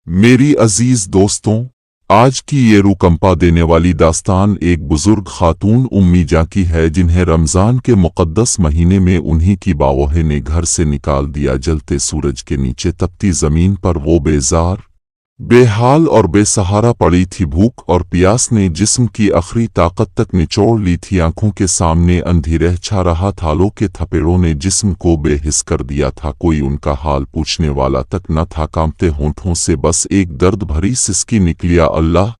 मेरी अजीज दोस्तों, आज की ये रूह कंपा देने वाली दास्तान एक बुजुर्ग खातून उम्मी जां की है जिन्हें रमज़ान के मुक़द्दस महीने में उन्हीं की बावोह ने घर से निकाल दिया। जलते सूरज के नीचे तपती ज़मीन पर वो बेजार, बेहाल और बेसहारा पड़ी थी। भूख और प्यास ने जिस्म की आखिरी ताकत तक निचोड़ ली थी। आंखों के सामने अंधेरे छा रहा था। आलों के थपेड़ों ने जिस्म को बेहिस कर दिया था। कोई उनका हाल पूछने वाला तक न था। कांपते होंठों से बस एक दर्द भरी सिसकी निकलिया, अल्लाह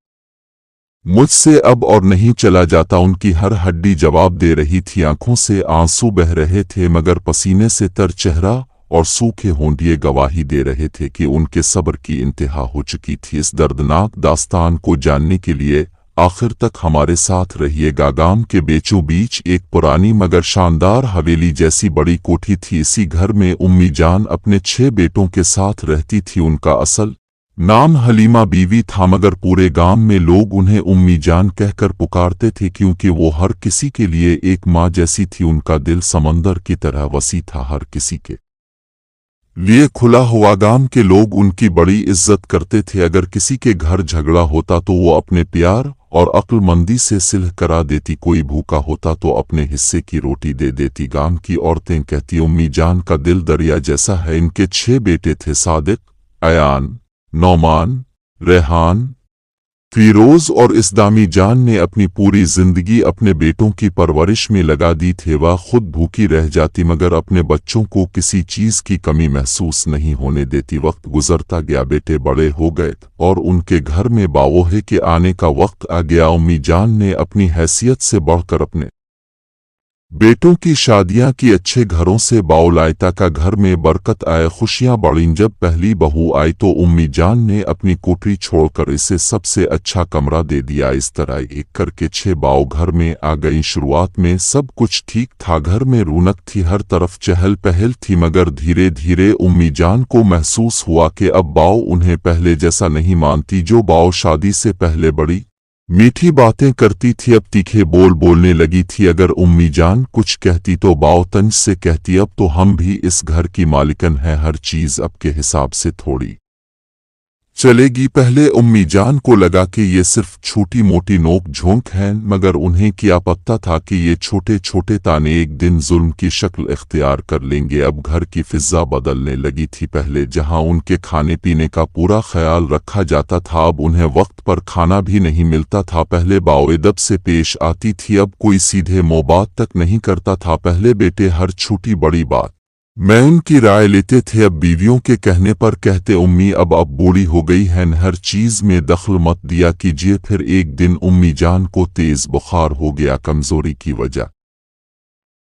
मुझसे अब और नहीं चला जाता। उनकी हर हड्डी जवाब दे रही थी। आंखों से आंसू बह रहे थे मगर पसीने से तर चेहरा और सूखे होंठिए गवाही दे रहे थे कि उनके सब्र की इंतहा हो चुकी थी। इस दर्दनाक दास्तान को जानने के लिए आखिर तक हमारे साथ रहिएगा। गांव के बीचों बीच एक पुरानी मगर शानदार हवेली जैसी बड़ी कोठी थी। इसी घर में उम्मी जान अपने 6 बेटों के साथ रहती थी। उनका असल नाम हलीमा बीवी था मगर पूरे गांव में लोग उन्हें उम्मी जान कहकर पुकारते थे क्योंकि वो हर किसी के लिए एक माँ जैसी थी। उनका दिल समंदर की तरह वसी था। हर किसी के लिए खुला हुआ। गांव के लोग उनकी बड़ी इज्जत करते थे। अगर किसी के घर झगड़ा होता तो वो अपने प्यार और अक्लमंदी से सिलह करा देती। कोई भूखा होता तो अपने हिस्से की रोटी दे देती। गांव की औरतें कहती उम्मी जान का दिल दरिया जैसा है। इनके 6 बेटे थे, सादिक, अयान, नौमान, रेहान, फिरोज और इस्दामी जान ने अपनी पूरी जिंदगी अपने बेटों की परवरिश में लगा दी थी। वह खुद भूखी रह जाती मगर अपने बच्चों को किसी चीज की कमी महसूस नहीं होने देती। वक्त गुजरता गया, बेटे बड़े हो गए और उनके घर में बावोहे के आने का वक्त आ गया। उम्मी जान ने अपनी हैसियत से बढ़कर अपने बेटों की शादियां की। अच्छे घरों से बाउलायता का घर में बरकत आए, खुशियां बढ़ीं। जब पहली बहू आई तो उम्मी जान ने अपनी कोठरी छोड़कर इसे सबसे अच्छा कमरा दे दिया। इस तरह एक करके 6 बाऊ घर में आ गईं। शुरुआत में सब कुछ ठीक था, घर में रौनक थी, हर तरफ चहल पहल थी मगर धीरे धीरे उम्मी जान को महसूस हुआ कि अब बाऊ उन्हें पहले जैसा नहीं मानती। जो बाऊ शादी से पहले बड़ी मीठी बातें करती थी अब तीखे बोल बोलने लगी थी। अगर उम्मी जान कुछ कहती तो बाव तंज से कहती अब तो हम भी इस घर की मालिकन हैं, हर चीज अब के हिसाब से थोड़ी चलेगी। पहले उम्मी जान को लगा कि ये सिर्फ छोटी मोटी नोक झोंक हैं मगर उन्हें क्या पता था कि ये छोटे छोटे ताने एक दिन जुल्म की शक्ल इख्तियार कर लेंगे। अब घर की फिजा बदलने लगी थी। पहले जहां उनके खाने पीने का पूरा ख्याल रखा जाता था अब उन्हें वक्त पर खाना भी नहीं मिलता था। पहले बाओ-ए-अदब से पेश आती थी, अब कोई सीधे मुंह बात तक नहीं करता था। पहले बेटे हर छोटी बड़ी बात मैं उनकी राय लेते थे, अब बीवियों के कहने पर कहते उम्मी अब बूढ़ी हो गई हैं, हर चीज में दखल मत दिया कीजिए। फिर एक दिन उम्मी जान को तेज बुखार हो गया। कमजोरी की वजह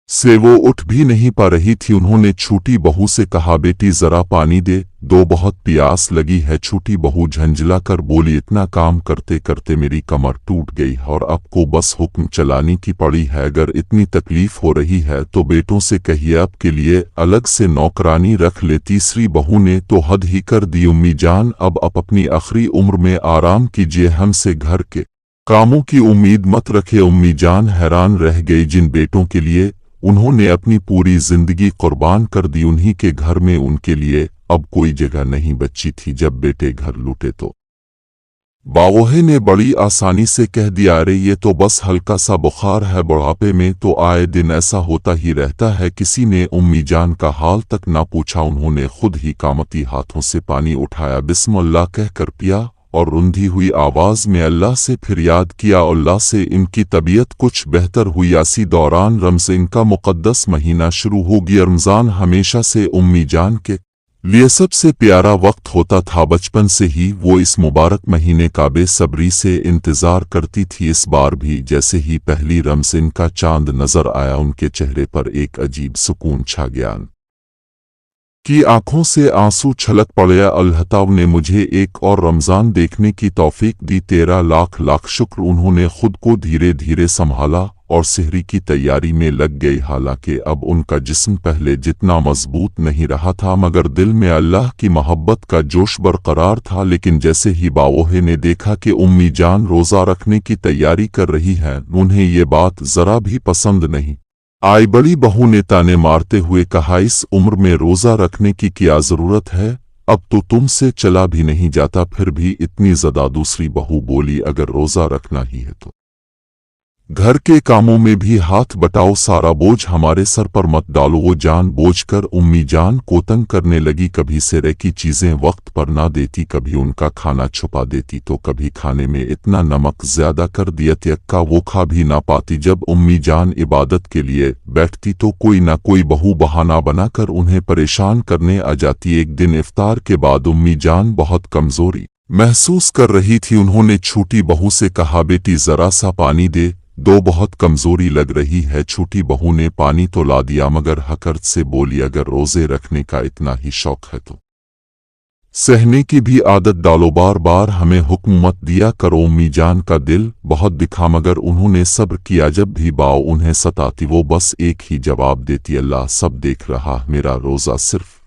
से वो उठ भी नहीं पा रही थी। उन्होंने छोटी बहू से कहा बेटी जरा पानी दे दो, बहुत प्यास लगी है। छोटी बहू झंझला कर बोली इतना काम करते करते मेरी कमर टूट गई और आपको बस हुक्म चलाने की पड़ी है। अगर इतनी तकलीफ हो रही है तो बेटों से कहिए अब के लिए अलग से नौकरानी रख ले। तीसरी बहू ने तो हद ही कर दी, उम्मी जान अब आप अपनी आखिरी उम्र में आराम कीजिए, हमसे घर के कामों की उम्मीद मत रखे। उम्मी जान हैरान रह गई, जिन बेटों के लिए उन्होंने अपनी पूरी जिंदगी कुर्बान कर दी उन्हीं के घर में उनके लिए अब कोई जगह नहीं बची थी। जब बेटे घर लौटे तो बावोहे ने बड़ी आसानी से कह दिया अरे ये तो बस हल्का सा बुखार है, बुढ़ापे में तो आए दिन ऐसा होता ही रहता है। किसी ने उम्मी जान का हाल तक ना पूछा। उन्होंने खुद ही कामती हाथों से पानी उठाया, बिस्मिल्लाह कहकर पिया और रुंधी हुई आवाज में अल्लाह से फरियाद किया। अल्लाह से इनकी तबीयत कुछ बेहतर हुई। इसी दौरान रमज़ान का मुक़द्दस महीना शुरू हो गया। रमज़ान हमेशा से उम्मी जान के लिए सबसे प्यारा वक्त होता था। बचपन से ही वो इस मुबारक महीने का बेसब्री से इंतजार करती थी। इस बार भी जैसे ही पहली रमज़ान का चांद नजर आया उनके चेहरे पर एक अजीब सुकून छा गया कि आंखों से आंसू छलक पड़े। अल्लाह ताला ने मुझे एक और रमज़ान देखने की तौफीक दी, 13 लाख लाख शुक्र। उन्होंने खुद को धीरे धीरे संभाला और सहरी की तैयारी में लग गई। हालांकि अब उनका जिस्म पहले जितना मजबूत नहीं रहा था मगर दिल में अल्लाह की मोहब्बत का जोश बरकरार था। लेकिन जैसे ही बावोहे ने देखा कि उम्मी जान रोज़ा रखने की तैयारी कर रही है उन्हें ये बात जरा भी पसंद नहीं आई। बड़ी बहू ने ताने मारते हुए कहा इस उम्र में रोज़ा रखने की क्या ज़रूरत है, अब तो तुमसे चला भी नहीं जाता। फिर भी इतनी ज़्यादा दूसरी बहू बोली, अगर रोज़ा रखना ही है तो घर के कामों में भी हाथ बटाओ, सारा बोझ हमारे सर पर मत डालो। वो जान बोझ कर उम्मी जान को तंग करने लगी। कभी सिरे की चीज़ें वक्त पर ना देती, कभी उनका खाना छुपा देती, तो कभी खाने में इतना नमक ज्यादा कर दिया यक्का वो खा भी ना पाती। जब उम्मी जान इबादत के लिए बैठती तो कोई ना कोई बहू बहाना बनाकर उन्हें परेशान करने आ जाती। एक दिन इफ्तार के बाद उम्मी जान बहुत कमजोरी महसूस कर रही थी। उन्होंने छोटी बहू से कहा, बेटी जरा सा पानी दे दो, बहुत कमजोरी लग रही है। छोटी बहू ने पानी तो ला दिया, मगर हकरत से बोली, अगर रोजे रखने का इतना ही शौक है तो सहने की भी आदत डालो, बार बार हमें हुक्म मत दिया करो। उम्मी जान का दिल बहुत दिखा, मगर उन्होंने सब्र किया। जब भी बाव उन्हें सताती वो बस एक ही जवाब देती, अल्लाह सब देख रहा, मेरा रोजा सिर्फ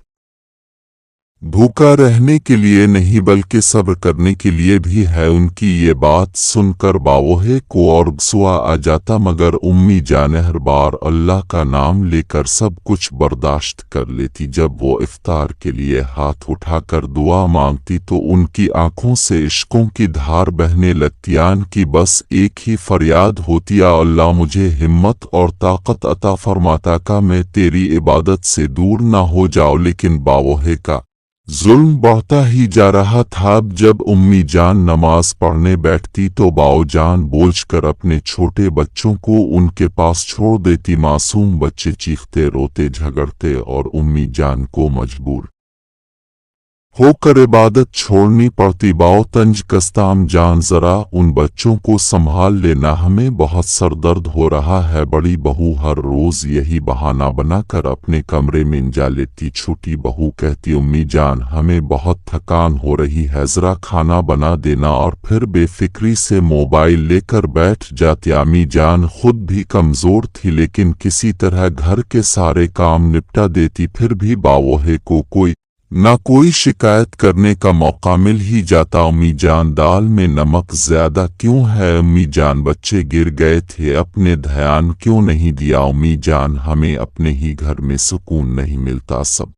भूखा रहने के लिए नहीं बल्कि सब्र करने के लिए भी है। उनकी ये बात सुनकर बावोहे को और गुस्सा आ जाता, मगर उम्मी जान हर बार अल्लाह का नाम लेकर सब कुछ बर्दाश्त कर लेती। जब वो इफ्तार के लिए हाथ उठाकर दुआ मांगती तो उनकी आंखों से इश्कों की धार बहने लगती। आन की बस एक ही फरियाद होती, या अल्लाह मुझे हिम्मत और ताकत अता फरमाता का मैं तेरी इबादत से दूर ना हो जाऊं। लेकिन बावोहे का जुल्म बढ़ता ही जा रहा था। अब जब उम्मी जान नमाज पढ़ने बैठती तो बाओजान बोझकर अपने छोटे बच्चों को उनके पास छोड़ देती। मासूम बच्चे चीखते रोते झगड़ते और उम्मी जान को मजबूर होकर इबादत छोड़नी पड़ती। बाओ तंज कस्ताम जान जरा उन बच्चों को संभाल लेना, हमें बहुत सरदर्द हो रहा है। बड़ी बहू हर रोज यही बहाना बनाकर अपने कमरे में जा लेती। छोटी बहू कहती, उम्मी जान हमें बहुत थकान हो रही है, जरा खाना बना देना, और फिर बेफिक्री से मोबाइल लेकर बैठ जाती। अम्मी जान खुद भी कमजोर थी, लेकिन किसी तरह घर के सारे काम निपटा देती। फिर भी बावोहे को कोई ना कोई शिकायत करने का मौका मिल ही जाता। उम्मी जान दाल में नमक ज्यादा क्यों है? उम्मी जान बच्चे गिर गए थे, अपने ध्यान क्यों नहीं दिया? उम्मी जान हमें अपने ही घर में सुकून नहीं मिलता। सब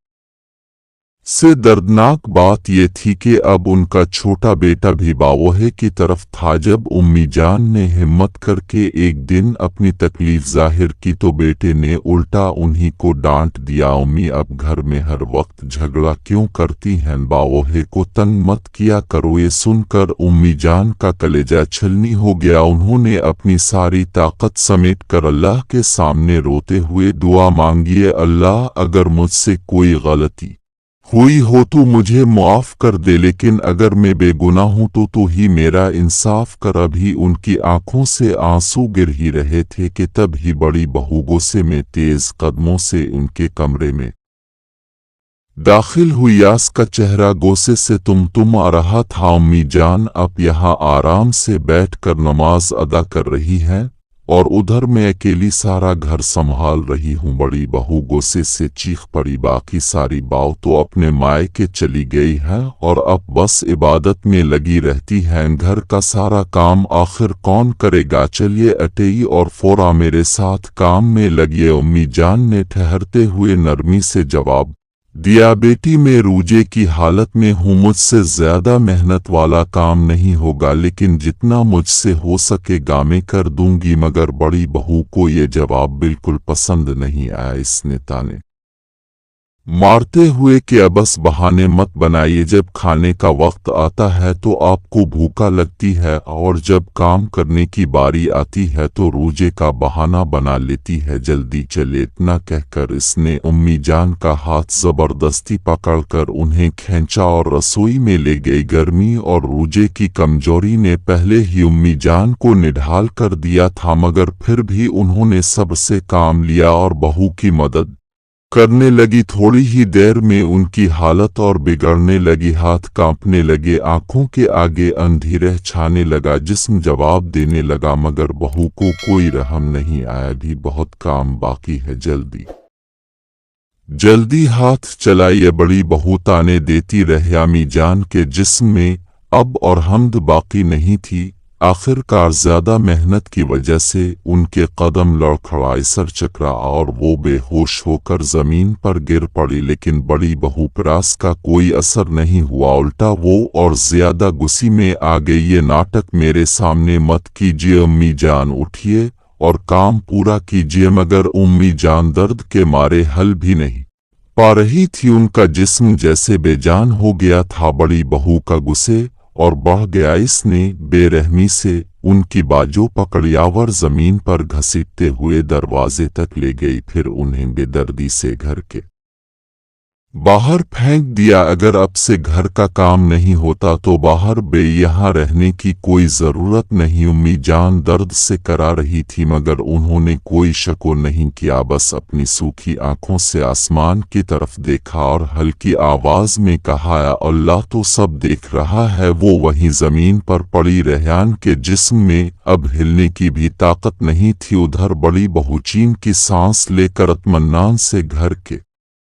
से दर्दनाक बात यह थी कि अब उनका छोटा बेटा भी बावोहे की तरफ था। जब उम्मी जान ने हिम्मत करके एक दिन अपनी तकलीफ जाहिर की तो बेटे ने उल्टा उन्हीं को डांट दिया, उम्मी अब घर में हर वक्त झगड़ा क्यों करती हैं? बावोहे को तंग मत किया करो। ये सुनकर उम्मी जान का कलेजा छलनी हो गया। उन्होंने अपनी सारी ताकत समेट कर अल्लाह के सामने रोते हुए दुआ मांगी, अल्लाह अगर मुझसे कोई गलती हुई हो तो मुझे माफ कर दे, लेकिन अगर मैं बेगुनाह हूं तो तू ही मेरा इंसाफ कर। अभी उनकी आंखों से आंसू गिर ही रहे थे कि तब ही बड़ी बहू गुस्से में तेज कदमों से उनके कमरे में दाखिल हुई। यास का चेहरा गुस्से से तुम आ रहा था। उम्मी जान अब यहाँ आराम से बैठकर नमाज अदा कर रही हैं और उधर मैं अकेली सारा घर संभाल रही हूँ। बड़ी बहू गुस्से से चीख पड़ी, बाकी सारी बाव तो अपने मायके चली गई है और अब बस इबादत में लगी रहती हैं। घर का सारा काम आखिर कौन करेगा? चलिए अटेई और फोरा मेरे साथ काम में लगिए। उम्मी जान ने ठहरते हुए नरमी से जवाब दिया, बेटी मैं रोजे की हालत में हूँ, मुझसे ज्यादा मेहनत वाला काम नहीं होगा, लेकिन जितना मुझसे हो सकेगा मैं कर दूंगी। मगर बड़ी बहू को ये जवाब बिल्कुल पसंद नहीं आया। इसने ताने मारते हुए कि अब बस बहाने मत बनाइए, जब खाने का वक्त आता है तो आपको भूखा लगती है और जब काम करने की बारी आती है तो रोजे का बहाना बना लेती है। जल्दी चले। इतना कहकर इसने उम्मी जान का हाथ जबरदस्ती पकड़कर उन्हें खींचा और रसोई में ले गई। गर्मी और रोजे की कमजोरी ने पहले ही उम्मी जान को निढाल कर दिया था, मगर फिर भी उन्होंने सबसे काम लिया और बहू की मदद करने लगी। थोड़ी ही देर में उनकी हालत और बिगड़ने लगी, हाथ कांपने लगे, आंखों के आगे अंधेरा छाने लगा, जिस्म जवाब देने लगा, मगर बहू को कोई रहम नहीं आया। भी बहुत काम बाकी है, जल्दी जल्दी हाथ चलाइए। बड़ी बहू ताने देती रही। अम्मी जान के जिस्म में अब और हमद बाकी नहीं थी। آخر کار زیادہ محنت کی وجہ سے ان کے قدم لڑکھڑائے، سر چکرا اور وہ بے ہوش ہو کر زمین پر گر پڑی، لیکن بڑی بہو پر اس کا کوئی اثر نہیں ہوا، الٹا وہ اور زیادہ غصے میں آ گئی۔ یہ ناٹک میرے سامنے مت کیجیے امی جان، اٹھیے اور کام پورا کیجیے۔ مگر امی جان درد کے مارے ہل بھی نہیں پا رہی تھی، ان کا جسم جیسے بے جان ہو گیا تھا۔ بڑی بہو کا غصے اور بڑھ گیا، اس نے بے رحمی سے ان کی بازو پکڑی اور زمین پر گھسیٹتے ہوئے دروازے تک لے گئی، پھر انہیں بے دردی سے گھر کے باہر پھینک دیا۔ اگر اب سے گھر کا کام نہیں ہوتا تو باہر بے یہاں رہنے کی کوئی ضرورت نہیں۔ امی جان درد سے کرا رہی تھی، مگر انہوں نے کوئی شک نہیں کیا، بس اپنی سوکھی آنکھوں سے آسمان کی طرف دیکھا اور ہلکی آواز میں کہا، یا اللہ تو سب دیکھ رہا ہے۔ وہ وہیں زمین پر پڑی، ریحان کے جسم میں اب ہلنے کی بھی طاقت نہیں تھی۔ ادھر بڑی بہو چین کی سانس لے کر اطمینان سے گھر کے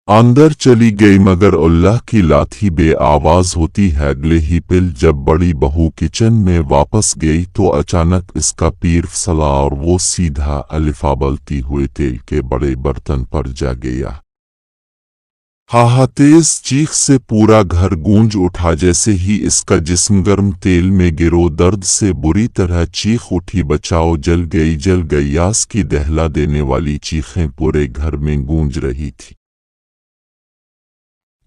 اندر چلی گئی، مگر اللہ کی لاٹھی بے آواز ہوتی ہے۔ اگلے ہی پل جب بڑی بہو کچن میں واپس گئی تو اچانک اس کا پیر پھسلا اور وہ سیدھا الفابلتی ہوئے تیل کے بڑے برتن پر جا گیا۔ ہاہا تیز چیخ سے پورا گھر گونج اٹھا، جیسے ہی اس کا جسم گرم تیل میں گرو درد سے بری طرح چیخ اٹھی، بچاؤ جل گئی جل گئی۔ آس کی دہلا دینے والی چیخیں پورے گھر میں گونج رہی تھی۔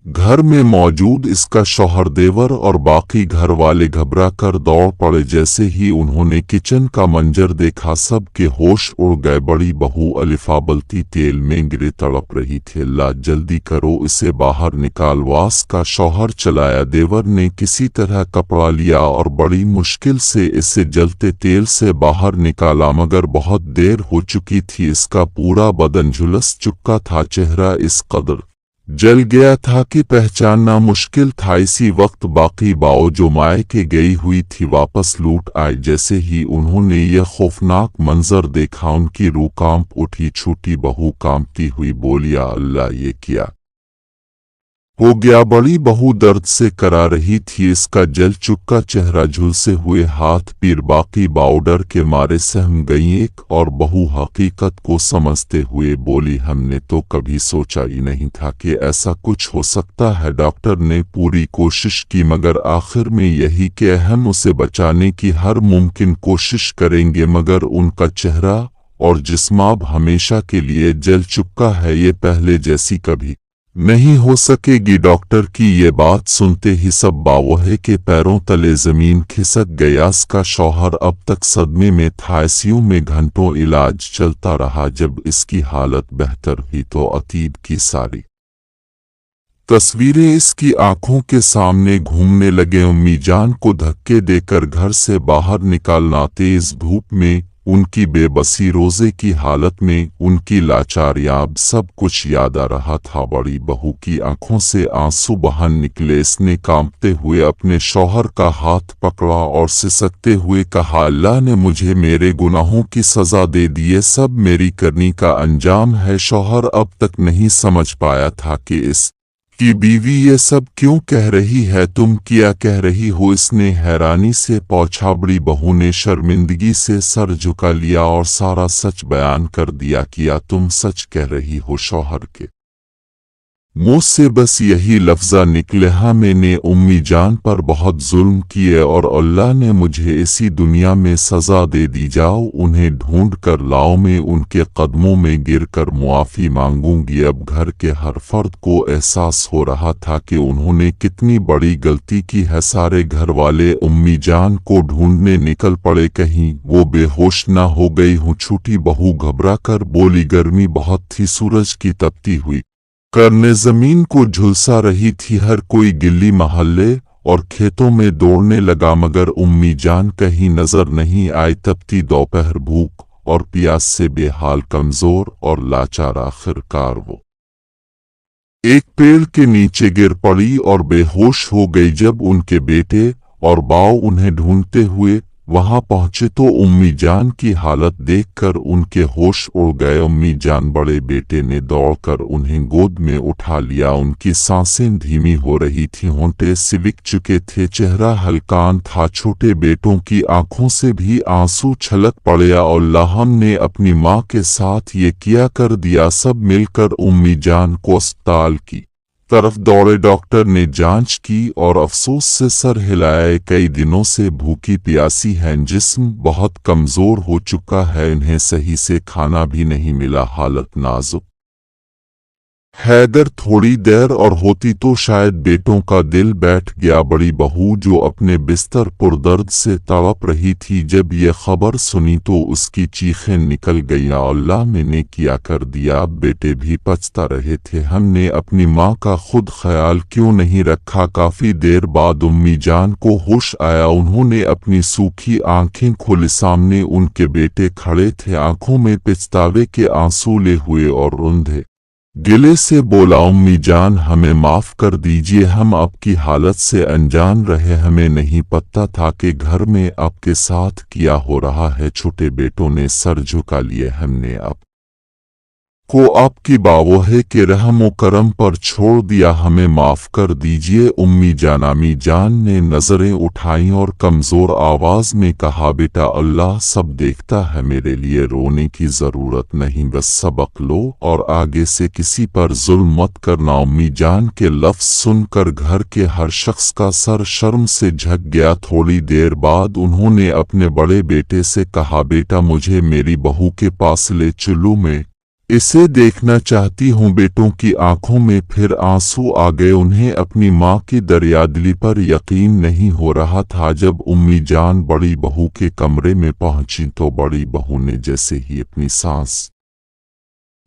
گھر میں موجود اس کا شوہر دیور اور باقی گھر والے گھبرا کر دوڑ پڑے، جیسے ہی انہوں نے کچن کا منظر دیکھا سب کے ہوش اڑ گئے۔ بڑی بہو الفابلتی تیل میں گرے تڑپ رہی تھی، اللہ جلدی کرو اسے باہر نکال۔ واس کا شوہر چلایا، دیور نے کسی طرح کپڑا لیا اور بڑی مشکل سے اسے جلتے تیل سے باہر نکالا، مگر بہت دیر ہو چکی تھی، اس کا پورا بدن جھلس چکا تھا، چہرہ اس قدر جل گیا تھا کہ پہچاننا مشکل تھا۔ اسی وقت باقی باؤ جو مائکے گئی ہوئی تھی واپس لوٹ آئی، جیسے ہی انہوں نے یہ خوفناک منظر دیکھا ان کی روح کانپ اٹھی۔ چھوٹی بہو کانپتی ہوئی بولی، یا اللہ یہ کیا ہو گیا؟ بڑی بہو درد سے کرا رہی تھی، اس کا جل چکا چہرہ، جھلسے ہوئے ہاتھ پیر۔ باقی باؤ ڈر کے مارے سہم گئیں۔ ایک اور بہو حقیقت کو سمجھتے ہوئے بولی، ہم نے تو کبھی سوچا ہی نہیں تھا کہ ایسا کچھ ہو سکتا ہے۔ ڈاکٹر نے پوری کوشش کی، مگر آخر میں یہی کہ ہم اسے بچانے کی ہر ممکن کوشش کریں گے، مگر ان کا چہرہ اور جسم اب ہمیشہ کے لیے جل چکا ہے، یہ پہلے جیسی کبھی نہیں ہو سکے گی۔ ڈاکٹر کی یہ بات سنتے ہی سب باوہے کے پیروں تلے زمین کھسک گیا۔ اس کا شوہر اب تک صدمے میں تھا، ICU میں گھنٹوں علاج چلتا رہا۔ جب اس کی حالت بہتر ہوئی تو عتیق کی ساری تصویریں اس کی آنکھوں کے سامنے گھومنے لگے۔ امی جان کو دھکے دے کر گھر سے باہر نکالنا، تیز دھوپ میں ان کی بے بسی، روزے کی حالت میں ان کی لاچاری، اب سب کچھ یاد آ رہا تھا۔ بڑی بہو کی آنکھوں سے آنسو بہن نکلے، اس نے کانپتے ہوئے اپنے شوہر کا ہاتھ پکڑا اور سسکتے ہوئے کہا، اللہ نے مجھے میرے گناہوں کی سزا دے دی، یہ سب میری کرنی کا انجام ہے۔ شوہر اب تک نہیں سمجھ پایا تھا کہ اس کی بیوی یہ سب کیوں کہہ رہی ہے، تم کیا کہہ رہی ہو؟ اس نے حیرانی سے پوچھا۔ بڑی بہو نے شرمندگی سے سر جھکا لیا اور سارا سچ بیان کر دیا، کیا تم سچ کہہ رہی ہو؟ شوہر کے منہ سے بس یہی لفظ نکلے، ہاں میں نے امی جان پر بہت ظلم کیے اور اللہ نے مجھے اسی دنیا میں سزا دے دی، جاؤ انہیں ڈھونڈ کر لاؤ، میں ان کے قدموں میں گر کر معافی مانگوں گی۔ اب گھر کے ہر فرد کو احساس ہو رہا تھا کہ انہوں نے کتنی بڑی غلطی کی ہے۔ سارے گھر والے امی جان کو ڈھونڈنے نکل پڑے، کہیں وہ بے ہوش نہ ہو گئی ہوں۔ چھوٹی بہو گھبرا کر بولی، گرمی بہت تھی، سورج کی تپتی ہوئی کرنے زمین کو جھلسا رہی تھی، ہر کوئی گلی محلے اور کھیتوں میں دوڑنے لگا، مگر امی جان کہیں نظر نہیں آئی۔ تپتی دوپہر، بھوک اور پیاس سے بے حال، کمزور اور لاچار، آخر کار وہ ایک پیڑ کے نیچے گر پڑی اور بے ہوش ہو گئی۔ جب ان کے بیٹے اور باؤ انہیں ڈھونڈتے ہوئے वहां पहुंचे तो उम्मी जान की हालत देखकर उनके होश उड़ गए। उम्मी जान बड़े बेटे ने दौड़कर उन्हें गोद में उठा लिया। उनकी सांसें धीमी हो रही थीं, होंठे सिविक चुके थे, चेहरा हल्कान था। छोटे बेटों की आंखों से भी आंसू छलक पड़े। और हमने अपनी माँ के साथ ये किया कर दिया। सब मिलकर उम्मी जान को अस्पताल की तरफ दौड़े। डॉक्टर ने जांच की और अफसोस से सर हिलाया। कई दिनों से भूखी प्यासी हैं, जिस्म बहुत कमजोर हो चुका है, इन्हें सही से खाना भी नहीं मिला, हालत नाजुक। हैदर थोड़ी देर और होती तो शायद बेटों का दिल बैठ गया। बड़ी बहू जो अपने बिस्तर पुरदर्द से तड़प रही थी, जब ये खबर सुनी तो उसकी चीखें निकल गईं। अल्लाह मैंने किया कर दिया। अब बेटे भी पछता रहे थे, हमने अपनी माँ का खुद ख्याल क्यों नहीं रखा। काफी देर बाद उम्मी जान को होश आया। उन्होंने अपनी सूखी आंखें खोली, सामने उनके बेटे खड़े थे, आंखों में पछतावे के आंसू ले हुए और रूंधे गिले से बोला, उम्मी जान हमें माफ कर दीजिए, हम आपकी हालत से अनजान रहे, हमें नहीं पता था कि घर में आपके साथ क्या हो रहा है। छोटे बेटों ने सर झुका लिए, हमने आप को आपकी बावोहे के रहम करम पर छोड़ दिया, हमें माफ कर दीजिए। उम्मी जान ने नजरें उठाईं और कमजोर आवाज में कहा, बेटा अल्लाह सब देखता है, मेरे लिए रोने की जरूरत नहीं, बस सबक लो और आगे से किसी पर जुल्म मत करना। उम्मी जान के लफ्ज सुनकर घर के हर शख्स का सर शर्म से झक गया। थोड़ी देर बाद उन्होंने अपने बड़े बेटे से कहा, बेटा मुझे मेरी बहू के पास ले चलो, मैं इसे देखना चाहती हूँ। बेटों की आंखों में फिर आंसू आ गए। उन्हें अपनी माँ की दरियादिली पर यकीन नहीं हो रहा था। जब उम्मी जान बड़ी बहू के कमरे में पहुंची तो बड़ी बहू ने जैसे ही अपनी सास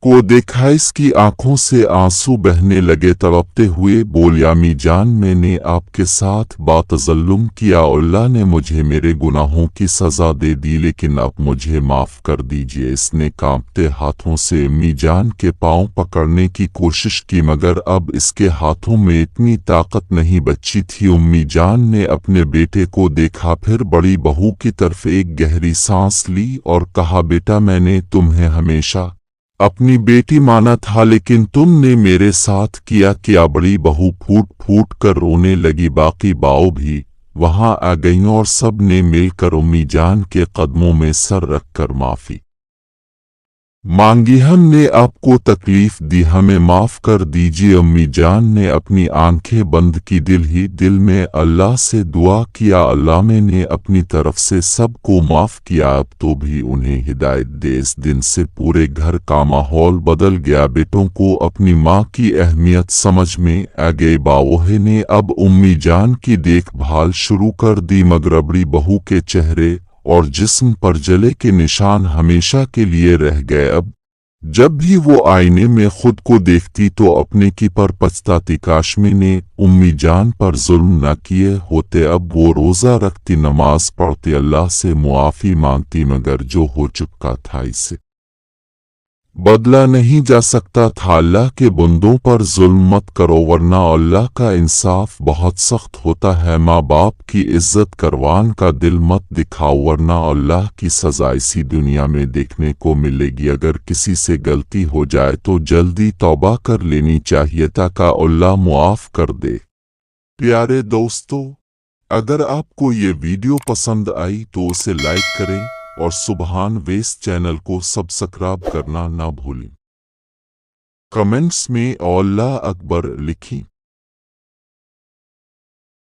को देखा, इसकी आंखों से आंसू बहने लगे। तड़पते हुए बोली, अम्मी जान मैंने आपके साथ बातज़ल्लुम किया, अल्लाह ने मुझे मेरे गुनाहों की सजा दे दी, लेकिन अब मुझे माफ कर दीजिए। इसने कांपते हाथों से अम्मी जान के पांव पकड़ने की कोशिश की, मगर अब इसके हाथों में इतनी ताकत नहीं बची थी। उम्मी जान ने अपने बेटे को देखा, फिर बड़ी बहू की तरफ एक गहरी सांस ली और कहा, बेटा मैंने तुम्हें हमेशा अपनी बेटी माना था, लेकिन तुमने मेरे साथ किया क्या। बड़ी बहू फूट फूट कर रोने लगी। बाकी बाओ भी वहां आ गईं और सब ने मिलकर उम्मी जान के कदमों में सर रखकर माफी मांगी, हमने आपको तकलीफ दी, हमें माफ कर दीजिए। अम्मी जान ने अपनी आंखें बंद की, दिल ही दिल में अल्लाह से दुआ किया, अल्लाह मैंने अपनी तरफ से सबको माफ किया, अब तो भी उन्हें हिदायत दे। इस दिन से पूरे घर का माहौल बदल गया। बेटों को अपनी माँ की अहमियत समझ में आ गई। बावोहे ने अब उम्मी जान की देखभाल शुरू कर दी, मगर बड़ी बहू के चेहरे और जिस्म पर जले के निशान हमेशा के लिए रह गए। अब जब भी वो आईने में खुद को देखती तो अपने की पर पछताती, काश मैंने उम्मी जान पर जुल्म न किए होते। अब वो रोजा रखती, नमाज पढ़ती, अल्लाह से मुआफी मांगती, मगर जो हो चुका था इसे बदला नहीं जा सकता था। अल्लाह के बंदों पर जुल्म मत करो, वरना अल्लाह का इंसाफ बहुत सख्त होता है। माँ बाप की इज्जत करवान का दिल मत दिखाओ, वरना अल्लाह की सजा इसी दुनिया में देखने को मिलेगी। अगर किसी से गलती हो जाए तो जल्दी तौबा कर लेनी चाहिए, ताकि अल्लाह मुआफ कर दे। प्यारे दोस्तों, अगर आपको ये वीडियो पसंद आई तो उसे लाइक करें और सुबहान वेस चैनल को सब्सक्राइब करना ना भूलें। कमेंट्स में अल्लाह अकबर लिखें।